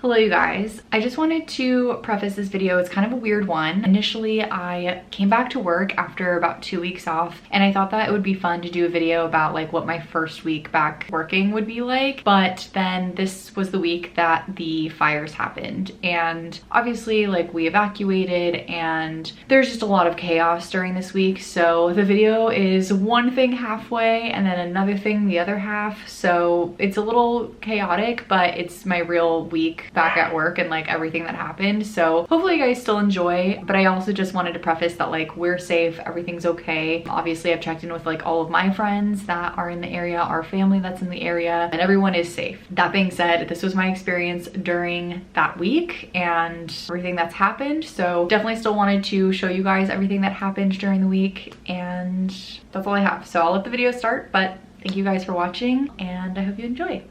Hello you guys. I just wanted to preface this video. It's kind of a weird one. Initially, I came back to work after about 2 weeks off, and I thought that it would be fun to do a video about like what my first week back working would be like. But then this was the week that the fires happened, and obviously like we evacuated and there's just a lot of chaos during this week. So the video is one thing halfway and then another thing the other half. So it's a little chaotic, but it's my real week back at work and like everything that happened. So hopefully you guys still enjoy, but I also just wanted to preface that like we're safe, everything's okay. Obviously I've checked in with like all of my friends that are in the area, our family that's in the area, and everyone is safe. That being said, this was my experience during that week and everything that's happened. So definitely still wanted to show you guys everything that happened during the week, and that's all I have. So I'll let the video start, but thank you guys for watching and I hope you enjoy.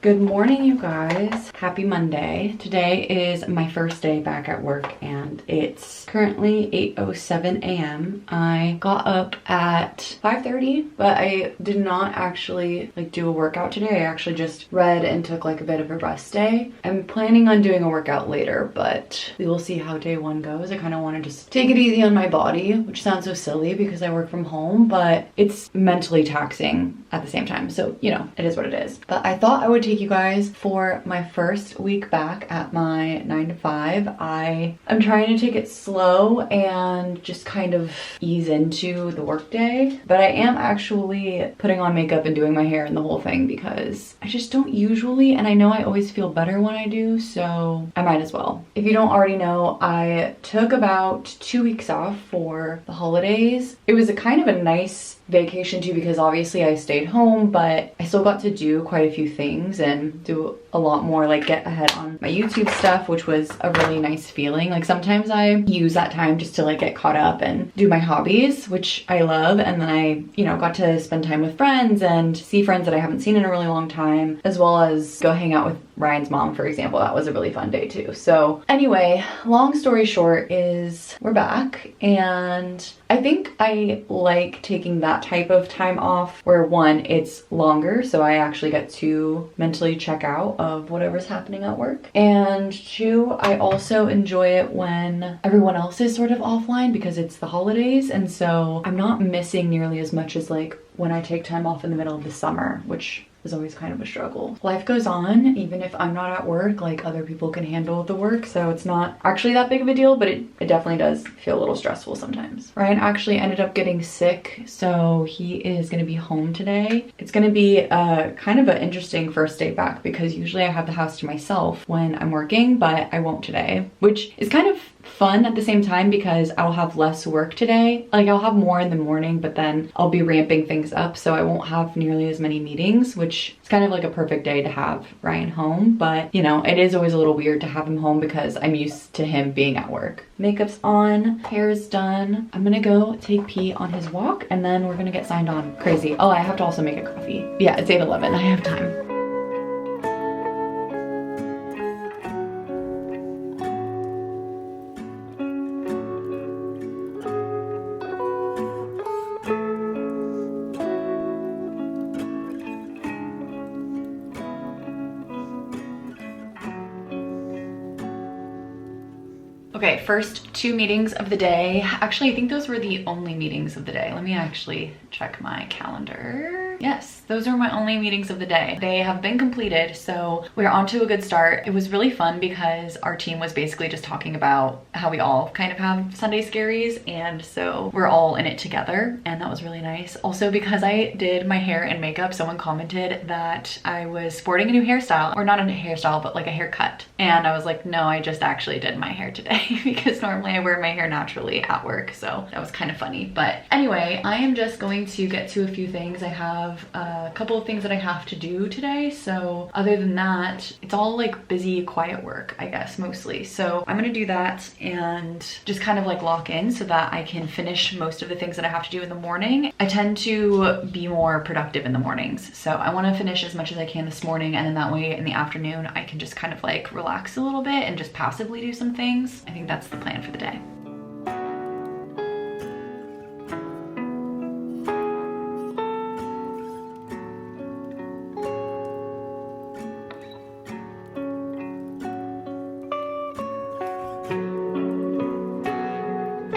Good morning, you guys. Happy Monday. Today is my first day back at work and it's currently 8:07 a.m. I got up at 5:30, but I did not actually like do a workout today. I actually just read and took like a bit of a rest day. I'm planning on doing a workout later, but we will see how day one goes. I kind of want to just take it easy on my body, which sounds so silly because I work from home, but it's mentally taxing at the same time. So, you know, it is what it is. But I thought I would take you guys for my first week back at my 9 to 5. I'm trying to take it slow and just kind of ease into the workday, but I am actually putting on makeup and doing my hair and the whole thing because I just don't usually, and I know I always feel better when I do, so I might as well. If you don't already know, I took about 2 weeks off for the holidays. It was a kind of a nice vacation too because obviously I stayed home, but I still got to do quite a few things and do a lot more, like get ahead on my YouTube stuff, which was a really nice feeling. Like sometimes I use that time just to like get caught up and do my hobbies, which I love, and then I, you know, got to spend time with friends and see friends that I haven't seen in a really long time, as well as go hang out with Ryan's mom, for example. That was a really fun day too. So anyway, long story short is we're back, and I think I like taking that type of time off where one, it's longer, so I actually get to mentally check out of whatever's happening at work, and two, I also enjoy it when everyone else is sort of offline because it's the holidays, and so I'm not missing nearly as much as like when I take time off in the middle of the summer, which is always kind of a struggle. Life goes on, even if I'm not at work, like other people can handle the work, so it's not actually that big of a deal, but it definitely does feel a little stressful sometimes. Ryan actually ended up getting sick, so he is gonna be home today. It's gonna be kind of an interesting first day back because usually I have the house to myself when I'm working, but I won't today, which is kind of fun at the same time because I'll have less work today. Like I'll have more in the morning, but then I'll be ramping things up, so I won't have nearly as many meetings, which is kind of like a perfect day to have Ryan home. But you know, it is always a little weird to have him home because I'm used to him being at work. Makeup's on, hair is done. I'm gonna go take P on his walk and then we're gonna get signed on. Crazy. Oh, I have to also make a coffee. Yeah, it's 8:11. I have time. Okay, first 2 meetings of the day. Actually, I think those were the only meetings of the day. Let me actually check my calendar. Yes, those are my only meetings of the day. They have been completed, so we're on to a good start. It was really fun because our team was basically just talking about how we all kind of have Sunday scaries, and so we're all in it together, and that was really nice. Also, because I did my hair and makeup, someone commented that I was sporting a new hairstyle, or not a hairstyle, but like a haircut. And I was like, no, I just actually did my hair today because normally I wear my hair naturally at work, so that was kind of funny. But anyway, I am just going to get to a few things. I have a couple of things that I have to do today, so other than that, it's all like busy, quiet work, I guess, mostly. So I'm gonna do that and just kind of like lock in so that I can finish most of the things that I have to do in the morning. I tend to be more productive in the mornings, so I want to finish as much as I can this morning, and then that way in the afternoon I can just kind of like relax a little bit and just passively do some things. I think that's the plan for the day.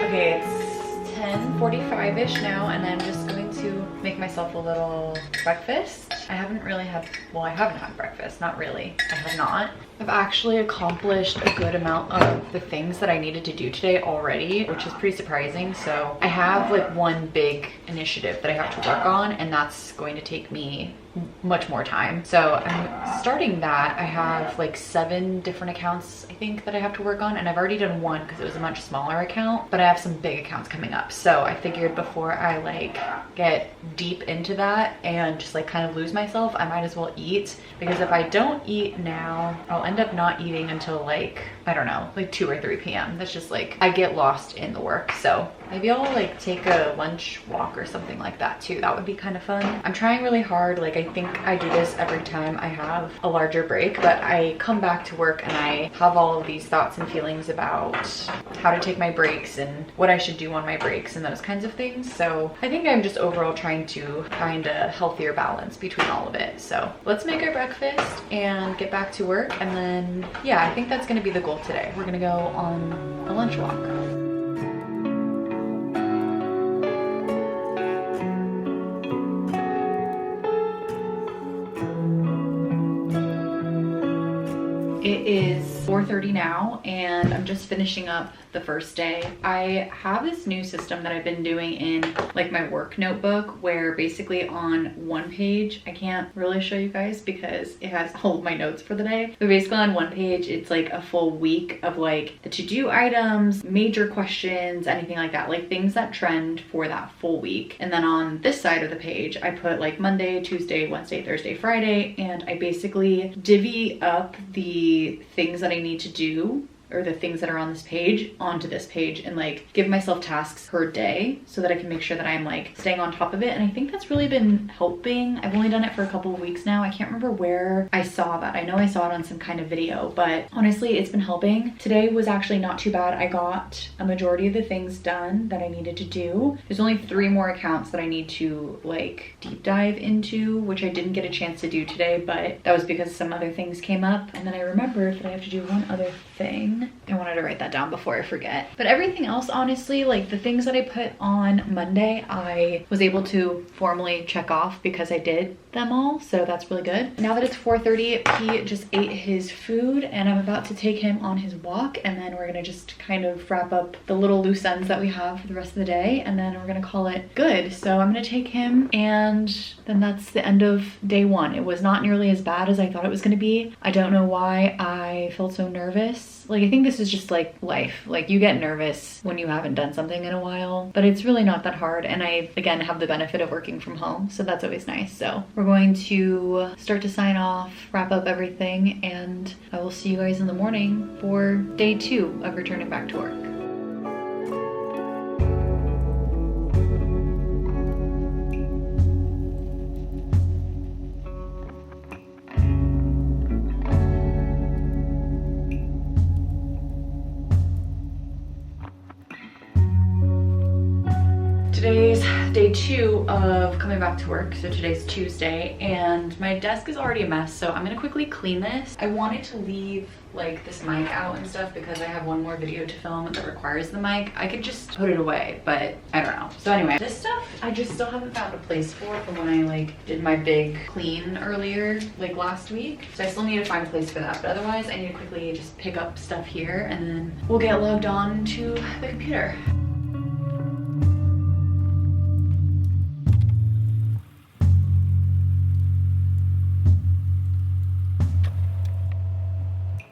Okay, it's 10:45-ish now, and I'm just going to make myself a little breakfast. I haven't really had, well, I haven't had breakfast, not really. I have not. I've actually accomplished a good amount of the things that I needed to do today already, which is pretty surprising. So I have like one big initiative that I have to work on, and that's going to take me much more time. So I'm starting that. I have like 7 different accounts, I think, that I have to work on, and I've already done one because it was a much smaller account, but I have some big accounts coming up. So I figured before I like get deep into that and just like kind of lose myself, I might as well eat, because if I don't eat now, I'll end up not eating until like, I don't know, like 2 or 3 p.m. That's just like, I get lost in the work. So maybe I'll like take a lunch walk or something like that too. That would be kind of fun. I'm trying really hard. Like, I think I do this every time I have a larger break, but I come back to work and I have all of these thoughts and feelings about how to take my breaks and what I should do on my breaks and those kinds of things. So I think I'm just overall trying to find a healthier balance between all of it. So let's make our breakfast and get back to work. And then, yeah, I think that's gonna be the goal today. We're gonna go on a lunch walk. It is 4:30 now, and I'm just finishing up the first day. I have this new system that I've been doing in like my work notebook, where basically on one page, I can't really show you guys because it has all of my notes for the day, but basically on one page, it's like a full week of like the to-do items, major questions, anything like that, like things that trend for that full week. And then on this side of the page, I put like Monday, Tuesday, Wednesday, Thursday, Friday, and I basically divvy up the things that I need to do, or the things that are on this page, onto this page, and like give myself tasks per day so that I can make sure that I'm like staying on top of it. And I think that's really been helping. I've only done it for a couple of weeks now. I can't remember where I saw that. I know I saw it on some kind of video, but honestly, it's been helping. Today was actually not too bad. I got a majority of the things done that I needed to do. There's only 3 more accounts that I need to like deep dive into, which I didn't get a chance to do today, but that was because some other things came up. And then I remembered that I have to do one other thing. I wanted to write that down before I forget. But everything else, honestly, like the things that I put on Monday, I was able to formally check off because I did them all, so that's really good. Now that it's 4:30, he just ate his food, and I'm about to take him on his walk, and then we're gonna just kind of wrap up the little loose ends that we have for the rest of the day, and then we're gonna call it good. So I'm gonna take him, and then that's the end of day 1. It was not nearly as bad as I thought it was gonna be. I don't know why I felt so nervous. Like, I think this is just like life. Like, you get nervous when you haven't done something in a while, but it's really not that hard. And I, again, have the benefit of working from home, so that's always nice. So we're going to start to sign off, wrap up everything, and I will see you guys in the morning for day 2 of returning back to work. Today's day 2 of coming back to work, so today's Tuesday, and my desk is already a mess, so I'm gonna quickly clean this. I wanted to leave like this mic out and stuff because I have one more video to film that requires the mic. I could just put it away, but I don't know. So anyway, this stuff I just still haven't found a place for from when I like did my big clean earlier, like last week. So I still need to find a place for that, but otherwise I need to quickly just pick up stuff here, and then we'll get logged on to the computer.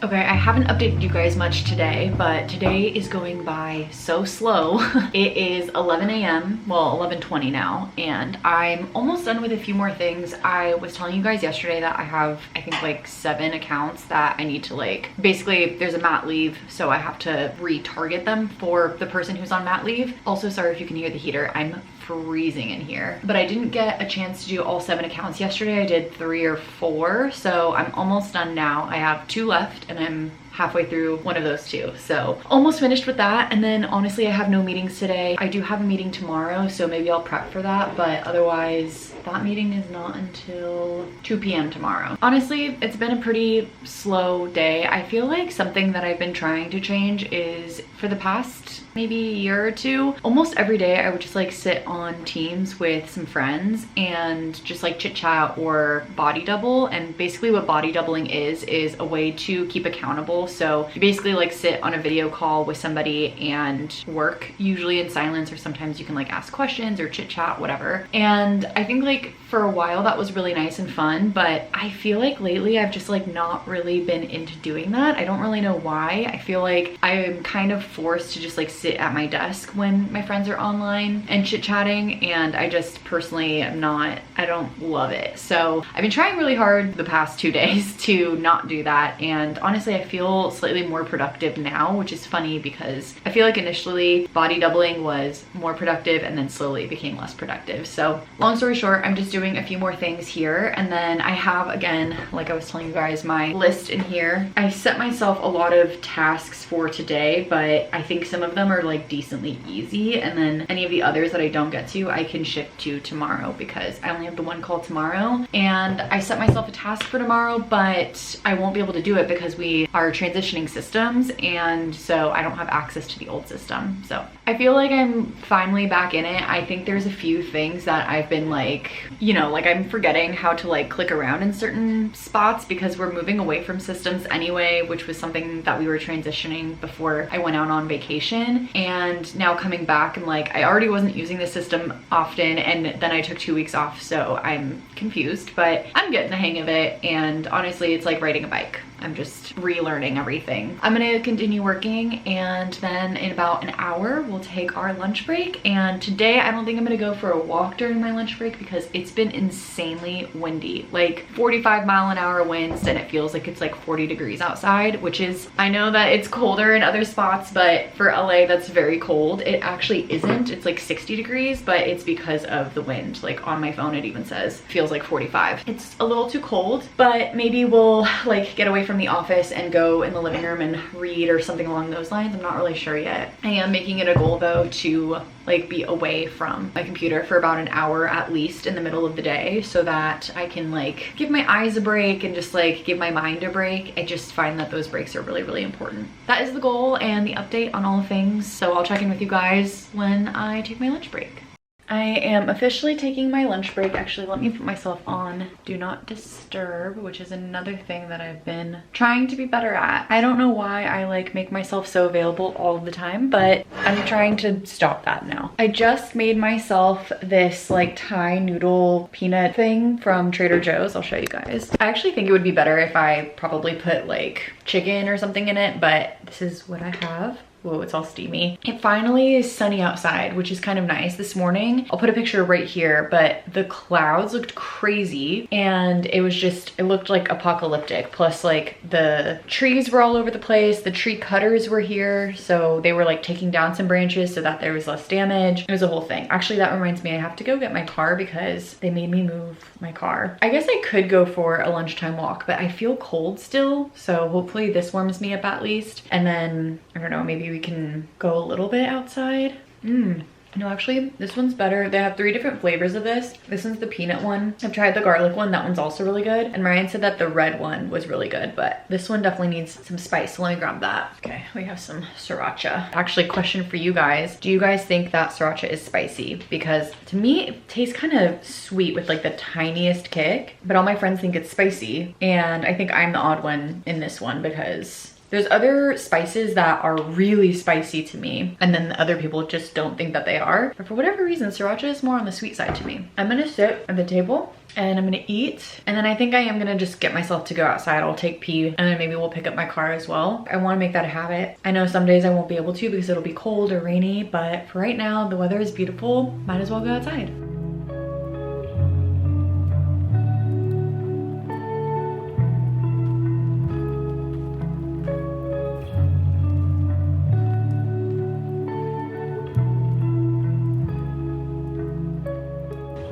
Okay, I haven't updated you guys much today, but today is going by so slow. It is 11 a.m., well, 11:20 now, and I'm almost done with a few more things. I was telling you guys yesterday that I have, I think, like 7 accounts that I need to like, basically there's a mat leave, so I have to retarget them for the person who's on mat leave. Also, sorry if you can hear the heater. I'm freezing in here, but I didn't get a chance to do all 7 accounts yesterday. I did 3 or 4, so I'm almost done now. I have 2 left, and I'm halfway through one of those two. So almost finished with that. And then honestly, I have no meetings today. I do have a meeting tomorrow, so maybe I'll prep for that, but otherwise that meeting is not until 2 p.m. tomorrow. Honestly, it's been a pretty slow day. I feel like something that I've been trying to change is for the past maybe year or two, almost every day I would just like sit on Teams with some friends and just like chit chat or body double. And basically what body doubling is a way to keep accountable. So you basically like sit on a video call with somebody and work, usually in silence, or sometimes you can like ask questions or chit chat, whatever. And I think like for a while that was really nice and fun, but I feel like lately I've just like not really been into doing that. I don't really know why. I feel like I'm kind of forced to just like sit at my desk when my friends are online and chit-chatting, and I just personally am not, I don't love it. So I've been trying really hard the past 2 days to not do that, and honestly I feel slightly more productive now, which is funny because I feel like initially body doubling was more productive and then slowly it became less productive. So long story short, I'm just doing a few more things here, and then I have, again, like I was telling you guys, my list in here. I set myself a lot of tasks for today, but I think some of them are like decently easy, and then any of the others that I don't get to I can shift to tomorrow because I only have the one call tomorrow. And I set myself a task for tomorrow, but I won't be able to do it because we are transitioning systems, and so I don't have access to the old system. So I feel like I'm finally back in it. I think there's a few things that I've been like, you know, like I'm forgetting how to like click around in certain spots because we're moving away from systems anyway, which was something that we were transitioning before I went out on vacation. And now coming back, and like I already wasn't using the system often, and then I took 2 weeks off, so I'm confused, but I'm getting the hang of it. And honestly, it's like riding a bike. I'm just relearning everything. I'm gonna continue working, and then in about an hour we'll take our lunch break. And today I don't think I'm gonna go for a walk during my lunch break because it's been insanely windy, like 45-mile-an-hour winds, and it feels like it's like 40 degrees outside, which is, I know that it's colder in other spots, but for LA that's very cold. It actually isn't. It's like 60 degrees, but it's because of the wind. Like on my phone it even says feels like 45. It's a little too cold, but maybe we'll like get away from the office and go in the living room and read or something along those lines. I'm not really sure yet. I am making it a goal though to like be away from my computer for about an hour at least in the middle of the day so that I can like give my eyes a break and just like give my mind a break. I just find that those breaks are really, really important. That is the goal and the update on all things. So I'll check in with you guys when I take my lunch break. I am officially taking my lunch break. Actually, let me put myself on Do Not Disturb, which is another thing that I've been trying to be better at. I don't know why I like make myself so available all the time, but I'm trying to stop that now. I just made myself this like Thai noodle peanut thing from Trader Joe's. I'll show you guys. I actually think it would be better if I probably put like chicken or something in it, but this is what I have. Whoa, it's all steamy. It finally is sunny outside, which is kind of nice. This morning, I'll put a picture right here, but the clouds looked crazy and it was just, it looked like apocalyptic. Plus like the trees were all over the place. The tree cutters were here. So they were like taking down some branches so that there was less damage. It was a whole thing. Actually, that reminds me, I have to go get my car because they made me move my car. I guess I could go for a lunchtime walk, but I feel cold still. So hopefully this warms me up at least. And then, I don't know, maybe we can go a little bit outside. No, actually, this one's better. They have 3 different flavors of this. This one's the peanut one. I've tried the garlic one. That one's also really good. And Ryan said that the red one was really good, but this one definitely needs some spice. So let me grab that. Okay, we have some sriracha. Actually, question for you guys. Do you guys think that sriracha is spicy? Because to me, it tastes kind of sweet with like the tiniest kick, but all my friends think it's spicy. And I think I'm the odd one in this one because there's other spices that are really spicy to me, and then the other people just don't think that they are. But for whatever reason, sriracha is more on the sweet side to me. I'm gonna sit at the table and I'm gonna eat, and then I think I am gonna just get myself to go outside. I'll take pee, and then maybe we'll pick up my car as well. I wanna make that a habit. I know some days I won't be able to because it'll be cold or rainy, but for right now, the weather is beautiful. Might as well go outside.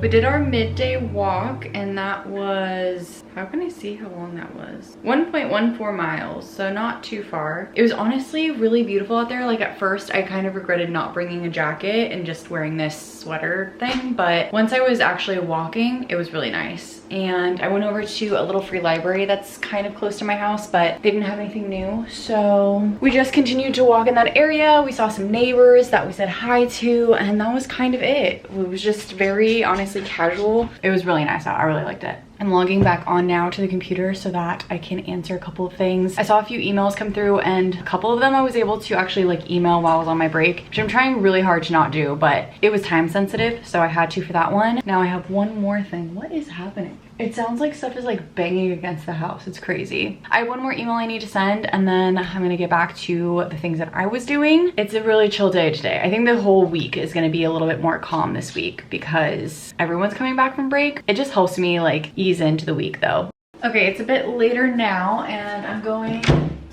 We did our midday walk, and that was How can I see how long that was? 1.14 miles, so not too far. It was honestly really beautiful out there. Like at first I kind of regretted not bringing a jacket and just wearing this sweater thing, but once I was actually walking, it was really nice. And I went over to a little free library that's kind of close to my house, but they didn't have anything new. So we just continued to walk in that area. We saw some neighbors that we said hi to, and that was kind of it. It was just very honestly casual. It was really nice out. I really liked it. I'm logging back on now to the computer so that I can answer a couple of things. I saw a few emails come through, and a couple of them I was able to actually like email while I was on my break, which I'm trying really hard to not do, but it was time sensitive, so I had to for that one. Now I have one more thing. What is happening? It sounds like stuff is like banging against the house. It's crazy. I have one more email I need to send, and then I'm gonna get back to the things that I was doing. It's a really chill day today. I think the whole week is gonna be a little bit more calm this week because everyone's coming back from break. It just helps me like ease into the week though. Okay, it's a bit later now, and I'm going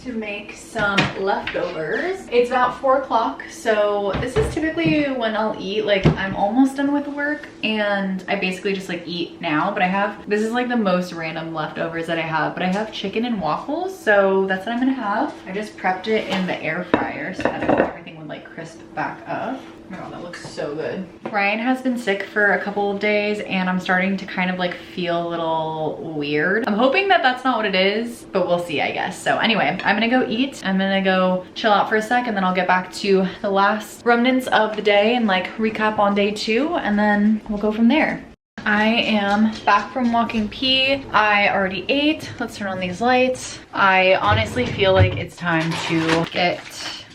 to make some leftovers. It's about 4 o'clock, so this is typically when I'll eat. Like I'm almost done with work and I basically just like eat now, but this is like the most random leftovers that I have, but I have chicken and waffles, so that's what I'm gonna have. I just prepped it in the air fryer so that everything would like crisp back up. Oh my god, that looks so good. Ryan has been sick for a couple of days and I'm starting to kind of like feel a little weird. I'm hoping that that's not what it is, but we'll see, I guess. So anyway, I'm gonna go eat. I'm gonna go chill out for a sec, and then I'll get back to the last remnants of the day and like recap on day 2, and then we'll go from there. I am back from walking pee. I already ate. Let's turn on these lights. I honestly feel like it's time to get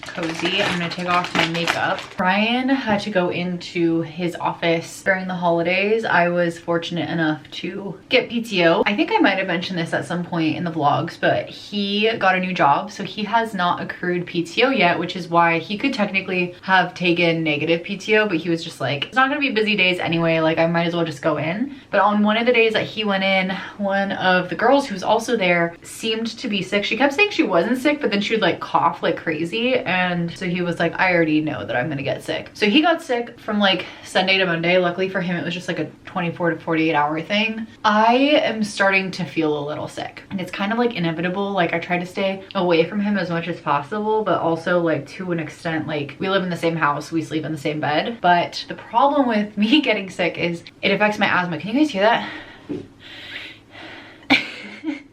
cozy. I'm gonna take off my makeup. Ryan had to go into his office during the holidays. I was fortunate enough to get PTO. I think I might have mentioned this at some point in the vlogs, but he got a new job, so he has not accrued PTO yet, which is why he could technically have taken negative PTO, but he was just like, it's not gonna be busy days anyway, like I might as well just go in. But on one of the days that he went in, one of the girls who was also there seemed to be sick. She kept saying she wasn't sick, but then she would like cough like crazy, and so he was like, I already know that I'm gonna get sick. So he got sick from like Sunday to Monday. Luckily for him, it was just like a 24 to 48 hour thing. I am starting to feel a little sick, and it's kind of like inevitable. Like I try to stay away from him as much as possible, but also like to an extent, like we live in the same house, we sleep in the same bed. But the problem with me getting sick is it affects my asthma. Can you guys hear that?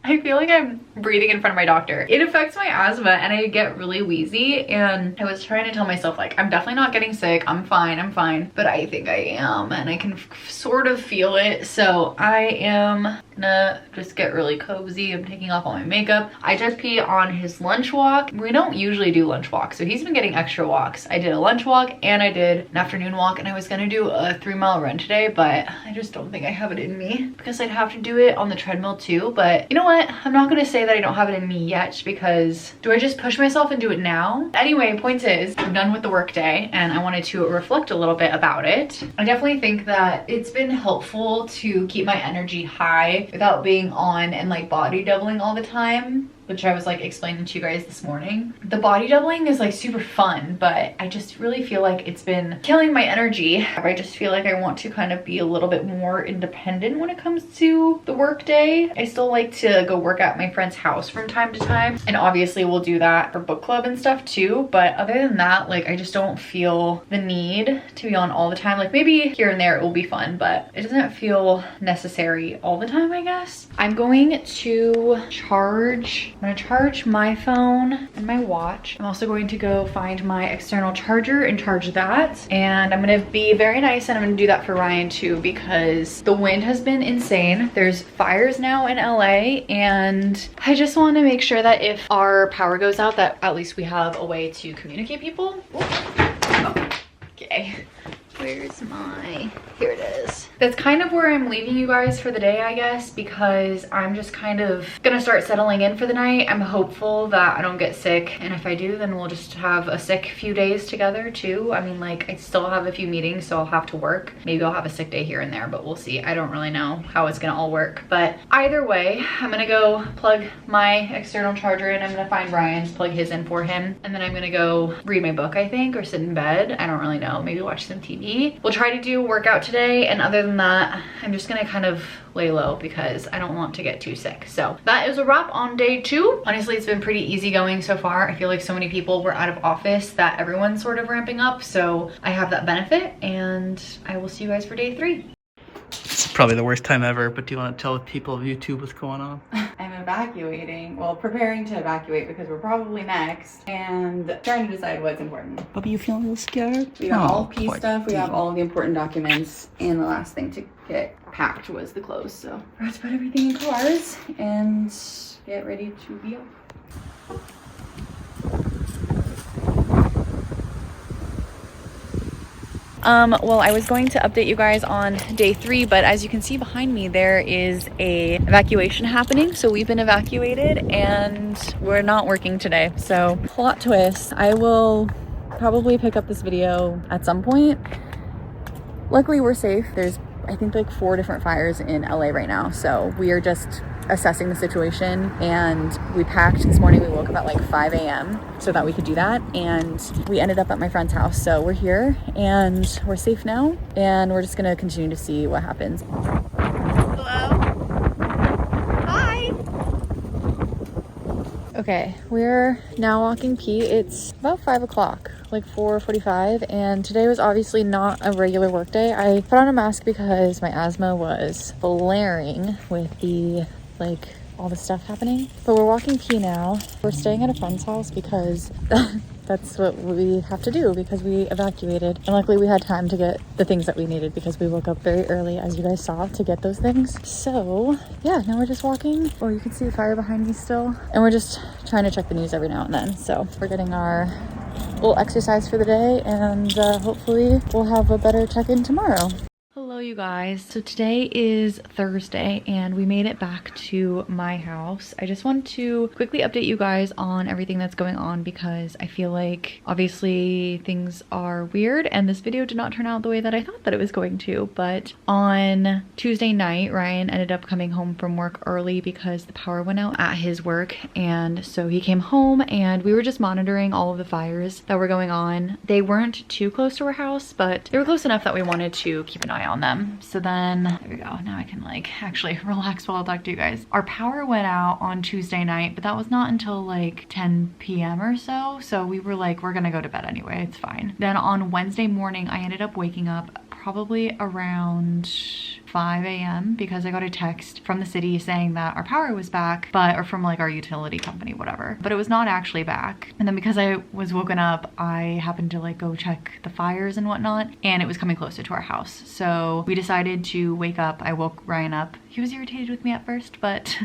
I feel like I'm breathing in front of my doctor. It affects my asthma and I get really wheezy, and I was trying to tell myself like, I'm definitely not getting sick. I'm fine. But I think I am, and I can sort of feel it. So I am gonna just get really cozy. I'm taking off all my makeup. I just pee on his lunch walk. We don't usually do lunch walks, so he's been getting extra walks. I did a lunch walk and I did an afternoon walk, and I was gonna do a 3-mile run today, but I just don't think I have it in me because I'd have to do it on the treadmill too. But you know what? I'm not gonna say that I don't have it in me yet, because do I just push myself and do it now? Anyway, point is, I'm done with the work day and I wanted to reflect a little bit about it. I definitely think that it's been helpful to keep my energy high without being on and like body doubling all the time, which I was like explaining to you guys this morning. The body doubling is like super fun, but I just really feel like it's been killing my energy. I just feel like I want to kind of be a little bit more independent when it comes to the work day. I still like to go work at my friend's house from time to time, and obviously we'll do that for book club and stuff too, but other than that, like I just don't feel the need to be on all the time. Like maybe here and there it will be fun, but it doesn't feel necessary all the time, I guess. I'm going to charge I'm gonna charge my phone and my watch. I'm also going to go find my external charger and charge that. And I'm gonna be very nice, and I'm gonna do that for Ryan too, because the wind has been insane. There's fires now in LA, and I just wanna make sure that if our power goes out, that at least we have a way to communicate people. Oh, okay. Where's my, here it is. That's kind of where I'm leaving you guys for the day, I guess, because I'm just kind of gonna start settling in for the night. I'm hopeful that I don't get sick, and if I do, then we'll just have a sick few days together too. I mean, like, I still have a few meetings, so I'll have to work. Maybe I'll have a sick day here and there, but we'll see. I don't really know how it's gonna all work, but either way, I'm gonna go plug my external charger in. I'm gonna find Ryan's, plug his in for him, and then I'm gonna go read my book, I think, or sit in bed. I don't really know, maybe watch some TV. 3. We'll try to do a workout today, and other than that, I'm just gonna kind of lay low because I don't want to get too sick. So that is a wrap on day 2. Honestly, it's been pretty easy going so far. I feel like so many people were out of office that everyone's sort of ramping up, so I have that benefit, and I will see you guys for day 3. It's probably the worst time ever, but do you want to tell the people of YouTube what's going on? I'm evacuating, well, preparing to evacuate because we're probably next, and trying to decide what's important. Bubby, you feeling a little scared? We got all key stuff, we have all the important documents, and the last thing to get packed was the clothes, so we're about to put everything in cars and get ready to be off. Well, I was going to update you guys on day 3, but as you can see behind me, there is a evacuation happening. So we've been evacuated and we're not working today. So plot twist, I will probably pick up this video at some point. Luckily we're safe. There's, I think, like 4 different fires in LA right now. So we are just assessing the situation, and we packed this morning. We woke up at like 5 a.m. so that we could do that, and we ended up at my friend's house. So we're here and we're safe now, and we're just gonna continue to see what happens. Hello. Hi. Okay, we're now walking Pete. It's about 5 o'clock, like 4:45, and today was obviously not a regular work day. I put on a mask because my asthma was flaring with the all the stuff happening. But we're walking P now. We're staying at a friend's house because that's what we have to do because we evacuated. And luckily we had time to get the things that we needed because we woke up very early, as you guys saw, to get those things. So yeah, now we're just walking. Oh, you can see the fire behind me still. And we're just trying to check the news every now and then. So we're getting our little exercise for the day, and hopefully we'll have a better check-in tomorrow. Hello you guys. So today is Thursday and we made it back to my house. I just wanted to quickly update you guys on everything that's going on because I feel like obviously things are weird and this video did not turn out the way that I thought that it was going to. But on Tuesday night, Ryan ended up coming home from work early because the power went out at his work, and so he came home and we were just monitoring all of the fires that were going on. They weren't too close to our house, but they were close enough that we wanted to keep an eye on them. So then there we go. Now I can like actually relax while I talk to you guys. Our power went out on Tuesday night, but that was not until like 10 p.m. or so. So we were like, we're gonna go to bed anyway, it's fine. Then on Wednesday morning, I ended up waking up probably around 5 a.m. because I got a text from the city saying that our power was back, or from like our utility company, whatever, but it was not actually back. And then because I was woken up, I happened to like go check the fires and whatnot, and it was coming closer to our house. So we decided to wake up. I woke Ryan up. He was irritated with me at first, but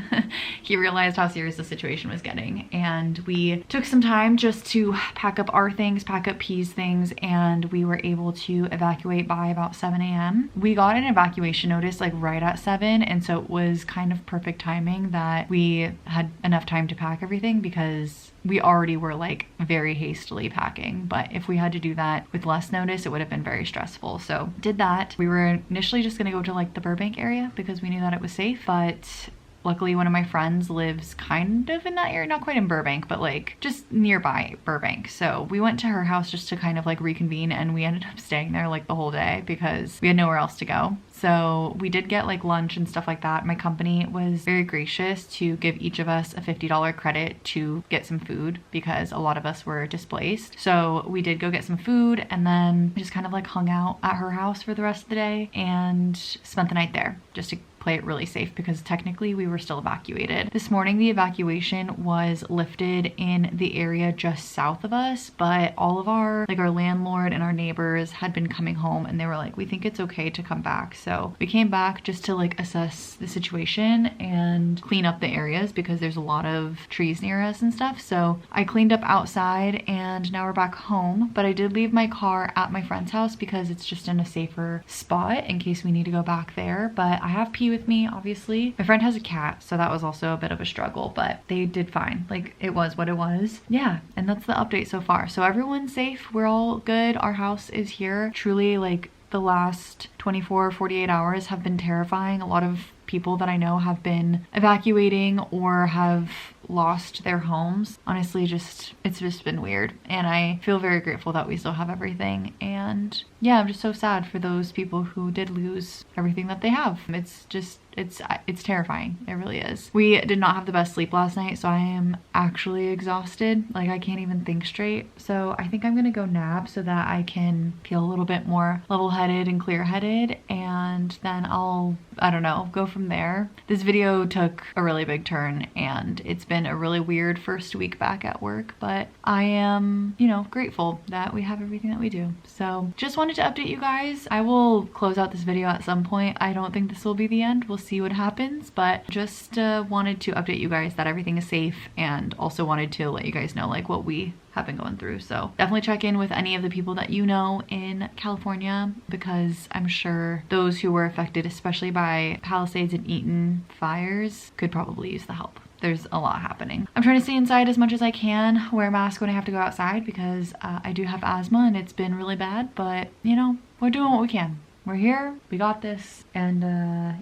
he realized how serious the situation was getting. And we took some time just to pack up our things, pack up P's things, and we were able to evacuate by about 7 a.m. We got an evacuation notice like right at 7, and so it was kind of perfect timing that we had enough time to pack everything because we already were like very hastily packing. But if we had to do that with less notice, it would have been very stressful. So did that. We were initially just gonna go to like the Burbank area because we knew that it was safe, but luckily one of my friends lives kind of in that area, not quite in Burbank, but like just nearby Burbank. So we went to her house just to kind of like reconvene, and we ended up staying there like the whole day because we had nowhere else to go. So we did get like lunch and stuff like that. My company was very gracious to give each of us a $50 credit to get some food because a lot of us were displaced. So we did go get some food, and then we just kind of like hung out at her house for the rest of the day and spent the night there just to play it really safe because technically we were still evacuated. This morning the evacuation was lifted in the area just south of us, but all of our landlord and our neighbors had been coming home and they were like, we think it's okay to come back. So we came back just to like assess the situation and clean up the areas because there's a lot of trees near us and stuff. So I cleaned up outside and now we're back home, but I did leave my car at my friend's house because it's just in a safer spot in case we need to go back there. But I have P with me, obviously. My friend has a cat, so that was also a bit of a struggle, but they did fine. Like, it was what it was. Yeah, and that's the update so far. So everyone's safe. We're all good. Our house is here. Truly, like, the last 24, 48 hours have been terrifying. A lot of people that I know have been evacuating or have lost their homes. Honestly, it's just been weird, and I feel very grateful that we still have everything. And yeah, I'm just so sad for those people who did lose everything that they have. It's terrifying. It really is. We did not have the best sleep last night, so I am actually exhausted. Like, I can't even think straight. So I think I'm gonna go nap so that I can feel a little bit more level-headed and clear-headed, and then I don't know, go from there. This video took a really big turn, and it's been a really weird first week back at work, but I am, you know, grateful that we have everything that we do. So just wanted to update you guys. I will close out this video at some point. I don't think this will be the end. We'll see what happens, but just wanted to update you guys that everything is safe, and also wanted to let you guys know like what we have been going through. So definitely check in with any of the people that you know in California, because I'm sure those who were affected, especially by Palisades and Eaton fires, could probably use the help. There's a lot happening. I'm trying to stay inside as much as I can, wear a mask when I have to go outside, because I do have asthma and it's been really bad, but you know, we're doing what we can. We're here, we got this, and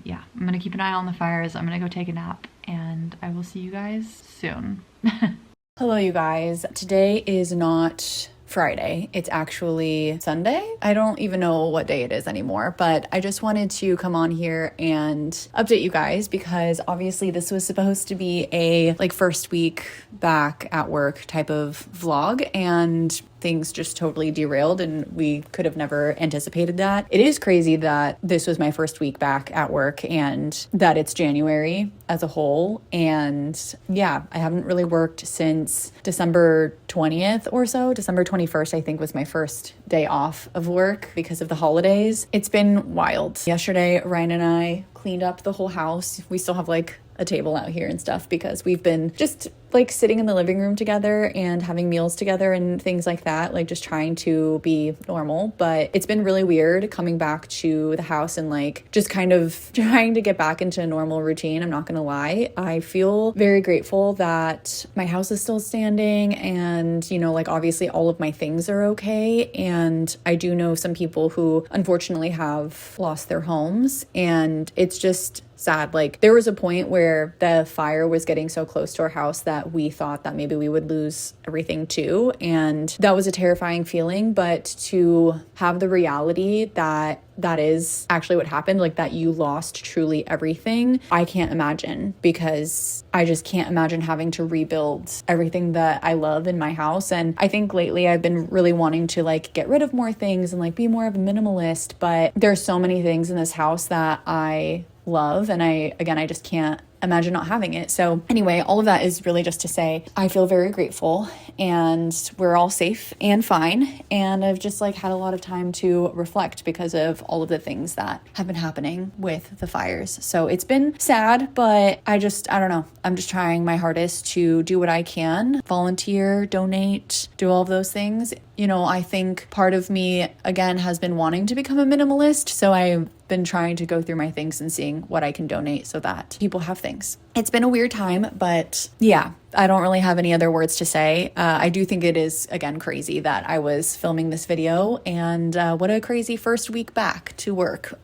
yeah, I'm gonna keep an eye on the fires. I'm gonna go take a nap, and I will see you guys soon. Hello, you guys. Today is not Friday. It's actually Sunday. I don't even know what day it is anymore, but I just wanted to come on here and update you guys, because obviously this was supposed to be a like first week back at work type of vlog, and things just totally derailed, and we could have never anticipated that. It is crazy that this was my first week back at work and that it's January as a whole. And yeah, I haven't really worked since December 20th or so. December 21st, I think, was my first day off of work because of the holidays. It's been wild. Yesterday, Ryan and I cleaned up the whole house. We still have like a table out here and stuff because we've been just like sitting in the living room together and having meals together and things like that, like just trying to be normal. But it's been really weird coming back to the house and like just kind of trying to get back into a normal routine. I'm not gonna lie. I feel very grateful that my house is still standing, and you know, like obviously all of my things are okay. And I do know some people who unfortunately have lost their homes, and it's just sad. Like there was a point where the fire was getting so close to our house that we thought that maybe we would lose everything too, and that was a terrifying feeling. But to have the reality that that is actually what happened, like that you lost truly everything, I can't imagine, because I just can't imagine having to rebuild everything that I love in my house. And I think lately I've been really wanting to like get rid of more things and like be more of a minimalist, but there's so many things in this house that I love, and I just can't imagine not having it. So anyway, all of that is really just to say I feel very grateful, and we're all safe and fine, and I've just like had a lot of time to reflect because of all of the things that have been happening with the fires. So it's been sad, but I don't know, I'm just trying my hardest to do what I can, volunteer, donate, do all of those things. You know, I think part of me again has been wanting to become a minimalist, so I've been trying to go through my things and seeing what I can donate so that people have things. It's been a weird time, but yeah, I don't really have any other words to say. I do think it is, again, crazy that I was filming this video, and what a crazy first week back to work.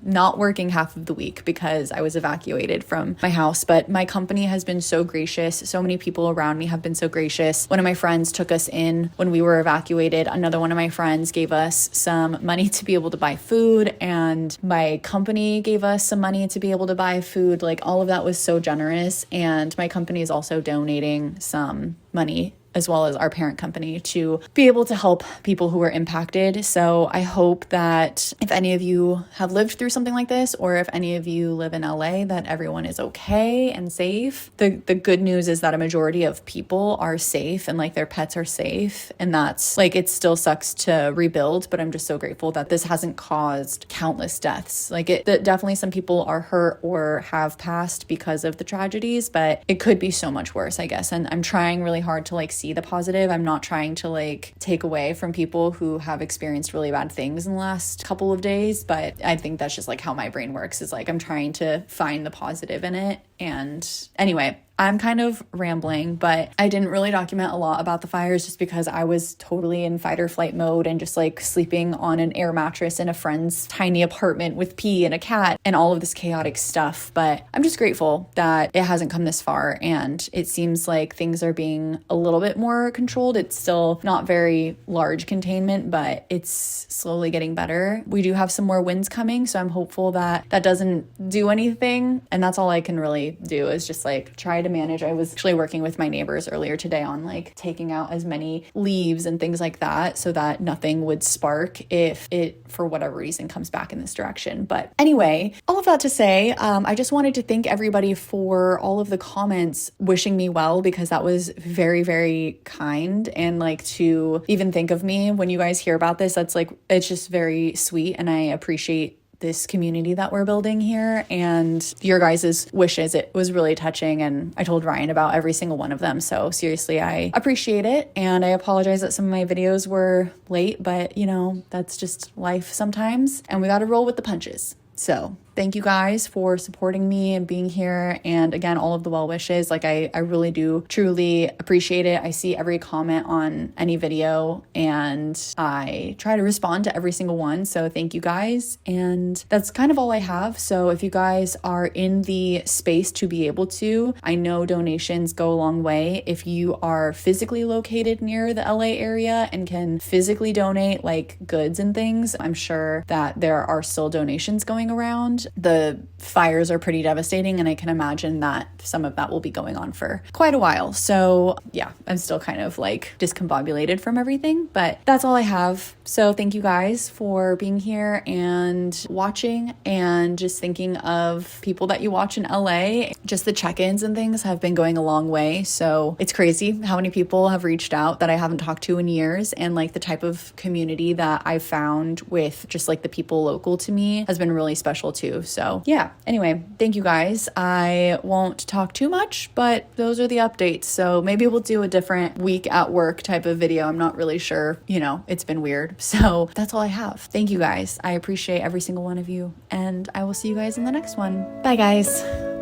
Not working half of the week because I was evacuated from my house, but my company has been so gracious. So many people around me have been so gracious. One of my friends took us in when we were evacuated. Another one of my friends gave us some money to be able to buy food, and my company gave us some money to be able to buy food. Like all of that was so generous, and my company is also donating some money, as well as our parent company, to be able to help people who were impacted. So I hope that if any of you have lived through something like this, or if any of you live in LA, that everyone is okay and safe. The good news is that a majority of people are safe and like their pets are safe. And that's like, it still sucks to rebuild, but I'm just so grateful that this hasn't caused countless deaths. Like definitely some people are hurt or have passed because of the tragedies, but it could be so much worse, I guess. And I'm trying really hard to like see the positive. I'm not trying to like take away from people who have experienced really bad things in the last couple of days, but I think that's just like how my brain works, is like I'm trying to find the positive in it. And anyway, I'm kind of rambling, but I didn't really document a lot about the fires just because I was totally in fight or flight mode and just like sleeping on an air mattress in a friend's tiny apartment with pee and a cat and all of this chaotic stuff. But I'm just grateful that it hasn't come this far, and it seems like things are being a little bit more controlled. It's still not very large containment, but it's slowly getting better. We do have some more winds coming, so I'm hopeful that that doesn't do anything. And that's all I can really do is just like try to manage. I was actually working with my neighbors earlier today on like taking out as many leaves and things like that so that nothing would spark if it, for whatever reason, comes back in this direction. But anyway, all of that to say, I just wanted to thank everybody for all of the comments wishing me well, because that was very, very kind. And like to even think of me when you guys hear about this, that's like, it's just very sweet. And I appreciate this community that we're building here and your guys' wishes. It was really touching, and I told Ryan about every single one of them. So seriously, I appreciate it, and I apologize that some of my videos were late, but you know, that's just life sometimes, and we got to roll with the punches. So thank you guys for supporting me and being here. And again, all of the well wishes. Like I really do truly appreciate it. I see every comment on any video and I try to respond to every single one. So thank you guys. And that's kind of all I have. So if you guys are in the space to be able to, I know donations go a long way. If you are physically located near the LA area and can physically donate like goods and things, I'm sure that there are still donations going around. The fires are pretty devastating, and I can imagine that some of that will be going on for quite a while. So yeah, I'm still kind of like discombobulated from everything, but that's all I have. So thank you guys for being here and watching, and just thinking of people that you watch in LA. Just the check-ins and things have been going a long way. So it's crazy how many people have reached out that I haven't talked to in years, and like the type of community that I've found with just like the people local to me has been really special too. So yeah, anyway, thank you guys. I won't talk too much, but those are the updates. So maybe we'll do a different week at work type of video. I'm not really sure, you know, it's been weird. So that's all I have. Thank you guys. I appreciate every single one of you, and I will see you guys in the next one. Bye guys.